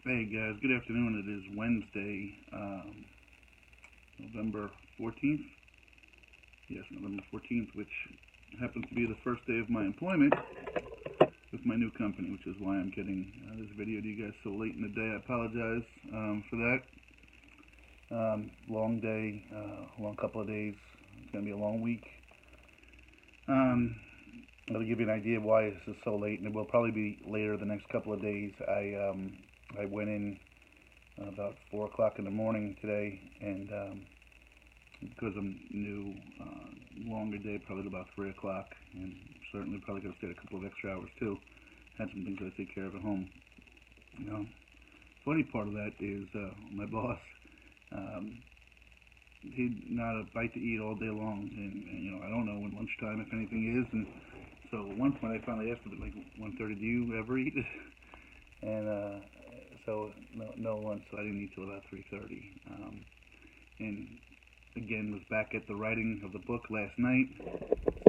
Hey guys, good afternoon. It is Wednesday, November 14th. Yes, November 14th, which happens to be the first day of my employment with my new company, which is why I'm getting this video to you guys so late in the day. I apologize for that. Long day, long couple of days. It's going to be a long week. I'll give you an idea of why this is so late, and it will probably be later the next couple of days. I went in about 4 o'clock in the morning today, and because I'm new, longer day, probably about 3 o'clock, and certainly probably could have stayed a couple of extra hours too. Had some things I take care of at home. Funny part of that is my boss. He'd not a bite to eat all day long, and I don't know when lunchtime, if anything, is. And so at one point I finally asked him at like 1:30, "Do you ever eat?" And so no lunch, so I didn't eat till about 3:30. And again, was back at the writing of the book last night,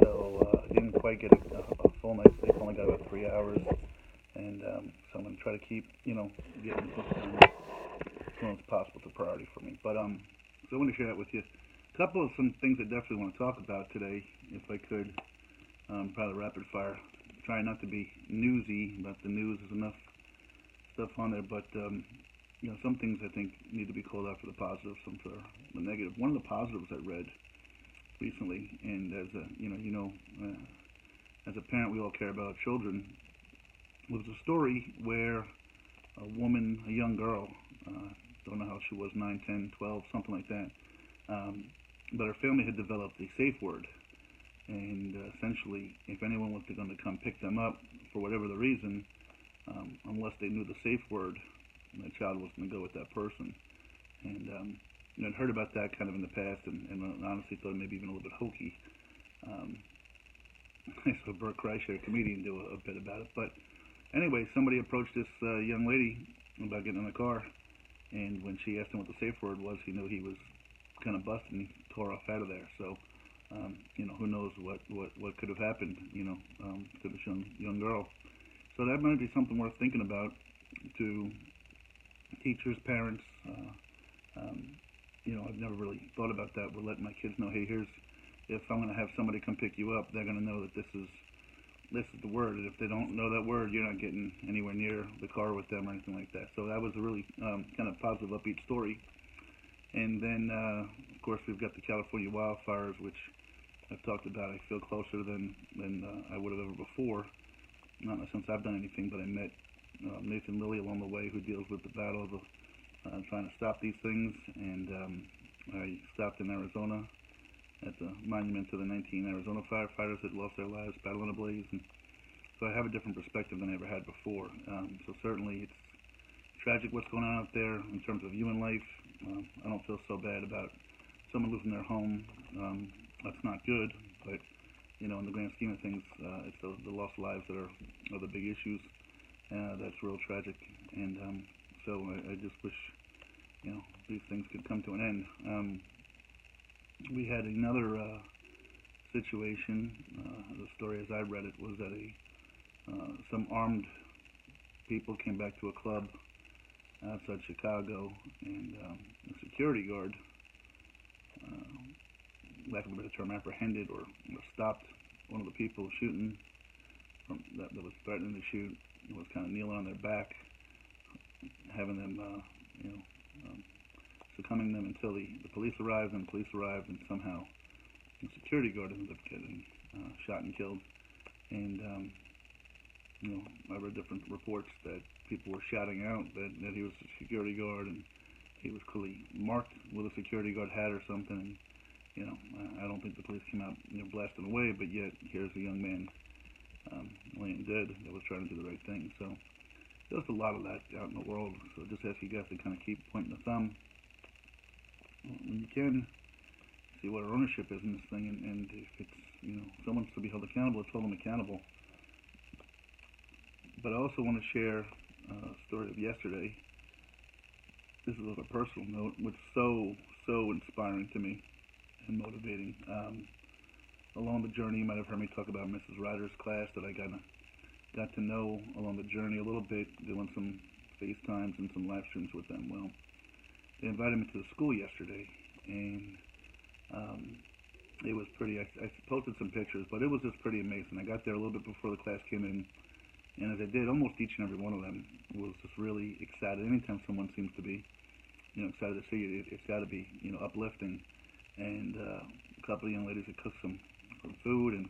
so I didn't quite get a full night's sleep. Only got about 3 hours, and so I'm gonna try to keep getting the book done as soon as possible. It's a priority for me. But so I want to share that with you. A couple of some things I definitely want to talk about today, if I could. Probably rapid fire. Try not to be newsy, but the news is enough stuff on there. But some things I think need to be called out for the positive, some for the negative. One of the positives I read recently, and as a as a parent, we all care about children. Was a story where a woman, a young girl, don't know how she was, 9, 10, 12, something like that, but her family had developed a safe word. And essentially, if anyone was going to come pick them up for whatever the reason, unless they knew the safe word, the child was going to go with that person. And I'd heard about that kind of in the past, and honestly thought maybe even a little bit hokey. I saw Bert Kreischer, a comedian, do a bit about it. But anyway, somebody approached this young lady about getting in the car, and when she asked him what the safe word was, he knew he was kind of busted, and he tore off out of there. So who knows what could have happened, to this young girl. So that might be something worth thinking about to teachers, parents. I've never really thought about that. We're letting my kids know, hey, if I'm going to have somebody come pick you up, they're going to know that this is the word. And if they don't know that word, you're not getting anywhere near the car with them or anything like that. So that was a really kind of positive, upbeat story. And then, of course, we've got the California wildfires, which I've talked about. I feel closer than I would have ever before. Not in the sense I've done anything, but I met Nathan Lilly along the way, who deals with the battle of trying to stop these things. And I stopped in Arizona at the monument to the 19 Arizona firefighters that lost their lives battling a blaze. And so I have a different perspective than I ever had before. So certainly it's tragic what's going on out there in terms of human life. I don't feel so bad about someone losing their home. That's not good, but in the grand scheme of things, it's the lost lives that are the big issues. That's real tragic, and so I just wish these things could come to an end. We had another situation. The story, as I read it, was that some armed people came back to a club outside Chicago, and the security guard, lack of a better term, apprehended or stopped one of the people shooting that was threatening to shoot. Was kind of kneeling on their back, having them, succumbing them until the police arrived, and the police arrived, and somehow the security guard ended up getting shot and killed. And I read different reports that people were shouting out that he was a security guard, and he was clearly marked with a security guard hat or something. And, I don't think the police came out blasting away, but yet here's a young man laying dead that was trying to do the right thing. So there's a lot of that out in the world. So just ask you guys to kind of keep pointing the thumb when you can. See what our ownership is in this thing, and if it's someone's to be held accountable, it's hold them accountable. But I also want to share a story of yesterday. This is on a personal note, which is so inspiring to me and motivating. Along the journey, you might have heard me talk about Mrs. Ryder's class that I got to know along the journey a little bit, doing some FaceTimes and some live streams with them. Well, they invited me to the school yesterday, and it was pretty. I posted some pictures, but it was just pretty amazing. I got there a little bit before the class came in, and as I did, almost each and every one of them was just really excited. Anytime someone seems to be, excited to see you, it's got to be, uplifting. And a couple of young ladies that cooked some food, and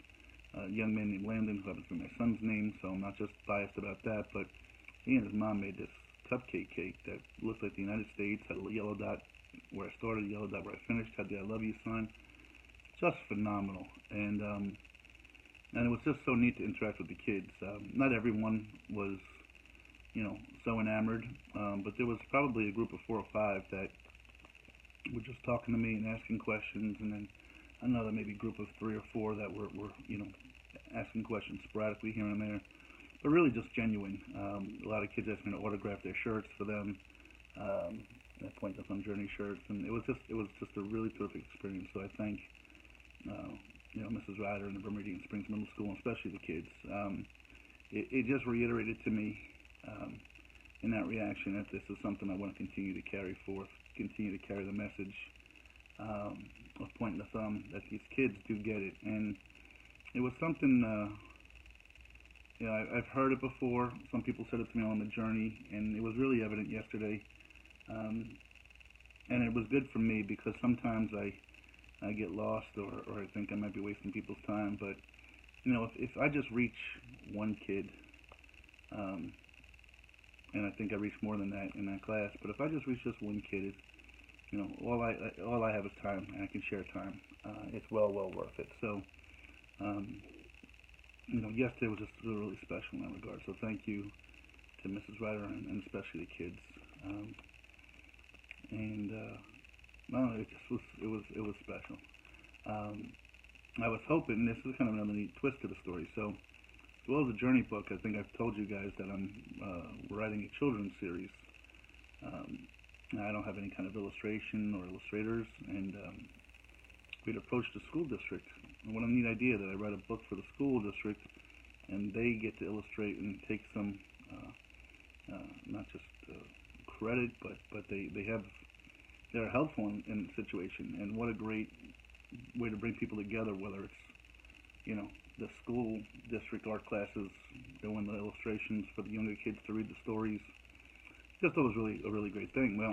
a young man named Landon, who happens to be my son's name, so I'm not just biased about that, but he and his mom made this cupcake cake that looked like the United States, had a yellow dot where I started, a yellow dot where I finished, had the I love you sign. Just phenomenal. And it was just so neat to interact with the kids. Not everyone was, so enamored, but there was probably a group of 4 or 5 that were just talking to me and asking questions, and then another maybe group of 3 or 4 that were asking questions sporadically here and there, but really just genuine. A lot of kids asked me to autograph their shirts for them. At point to some Journey shirts, and it was just a really terrific experience. So I thank Mrs. Ryder and the Bermudian Springs Middle School, and especially the kids. It just reiterated to me in that reaction that this is something I want to continue to carry forth, continue to carry the message of pointing the thumb that these kids do get it. And it was something, I've heard it before. Some people said it to me on the journey, and it was really evident yesterday. And it was good for me because sometimes I get lost or I think I might be wasting people's time. But, if I just reach one kid, and I think I reached more than that in that class, but if I just reach just one kid, all I have is time, and I can share time. It's well worth it. So, yesterday was just really special in that regard. So thank you to Mrs. Ryder and especially the kids. It was special. I was hoping, this is kind of another neat twist to the story. So, as well as a journey book, I think I've told you guys that I'm writing a children's series. I don't have any kind of illustration or illustrators, and we'd approached the school district. And what a neat idea that I write a book for the school district, and they get to illustrate and take some, not just credit, but they're helpful in the situation. And what a great way to bring people together, whether it's the school district art classes doing the illustrations for the younger kids to read the stories. Just thought it was a really great thing. Well,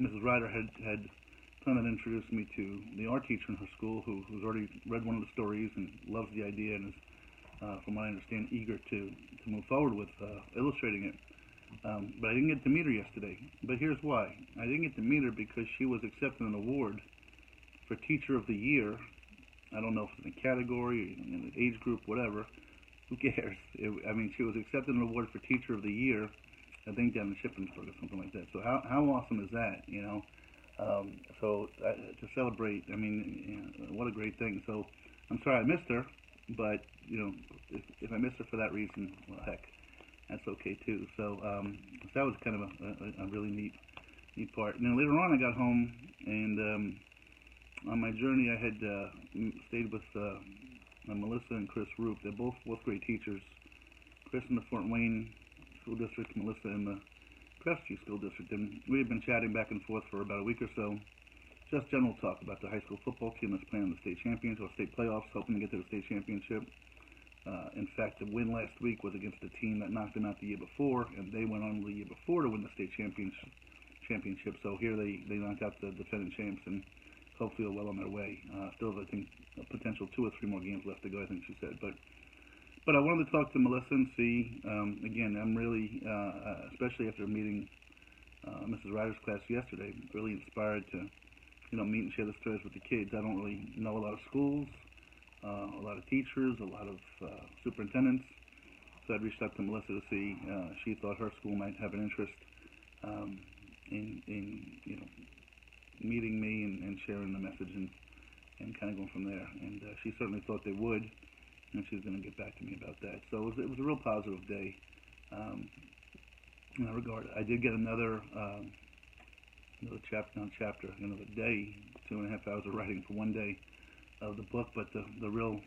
Mrs. Ryder had planned on introducing me to the art teacher in her school, who's already read one of the stories and loves the idea and is, from what I understand, eager to move forward with illustrating it. But I didn't get to meet her yesterday. But here's why. I didn't get to meet her because she was accepting an award for Teacher of the Year. I don't know if it's in a category, in an age group, whatever. Who cares? She was accepting an award for Teacher of the Year, I think down in Shippensburg or something like that. So how awesome is that, to celebrate, what a great thing. So I'm sorry I missed her, but, if I missed her for that reason, well, heck, that's okay too. So that was kind of a really neat part. And then later on I got home, and on my journey I had stayed with Melissa and Chris Roop. They're both fourth grade teachers. Chris in the Fort Wayne School District, Melissa in the Crestview School District. And we had been chatting back and forth for about a week or so. Just general talk about the high school football team that's playing in the state championship or state playoffs, hoping to get to the state championship. In fact, the win last week was against a team that knocked them out the year before, and they went on the year before to win the state championship. So here they knocked out the defending champs, and hopefully are well on their way. Still, I think, a potential 2 or 3 more games left to go, I think she said. But I wanted to talk to Melissa and see, again, I'm really, especially after meeting Mrs. Ryder's class yesterday, really inspired to, meet and share the stories with the kids. I don't really know a lot of schools, a lot of teachers, a lot of superintendents. So I reached out to Melissa to see she thought her school might have an interest in meeting me and sharing the message and kind of going from there. And she certainly thought they would, and she was going to get back to me about that. So it was a real positive day in that regard. I did get another chapter, another day, 2.5 hours of writing for one day of the book, but the real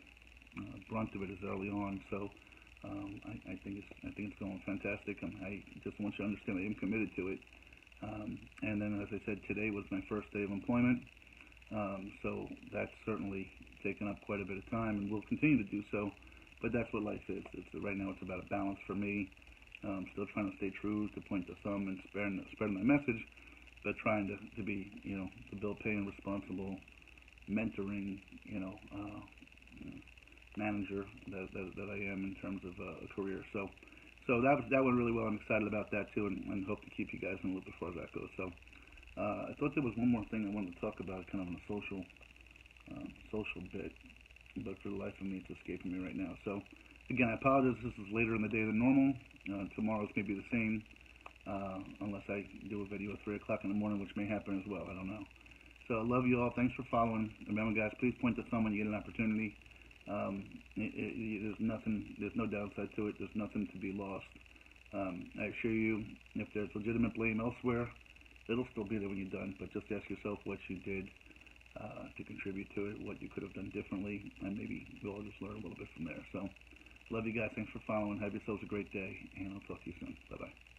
brunt of it is early on. So I think it's going fantastic. I just want you to understand I am committed to it. And then, as I said, today was my first day of employment, so that's certainly taken up quite a bit of time, and will continue to do so. But that's what life is. Right now, it's about a balance for me. Still trying to stay true to Point to Thumb and spreading my message, but trying to be, the bill paying, responsible, mentoring, manager that I am in terms of a career. So that went really well. I'm excited about that too, and hope to keep you guys in the loop as far as that goes. So I thought there was one more thing I wanted to talk about, kind of on a social bit, but for the life of me, it's escaping me right now. So again, I apologize. This is later in the day than normal. Tomorrow's may be the same, unless I do a video at 3 o'clock in the morning, which may happen as well. I don't know. So I love you all. Thanks for following. Remember, guys, please point to Thumb when you get an opportunity. There's no downside to it. There's nothing to be lost. I assure you, if there's legitimate blame elsewhere, it'll still be there when you're done. But just ask yourself what you did to contribute to it, what you could have done differently, and maybe we'll all just learn a little bit from there. So, love you guys. Thanks for following. Have yourselves a great day, and I'll talk to you soon. Bye-bye.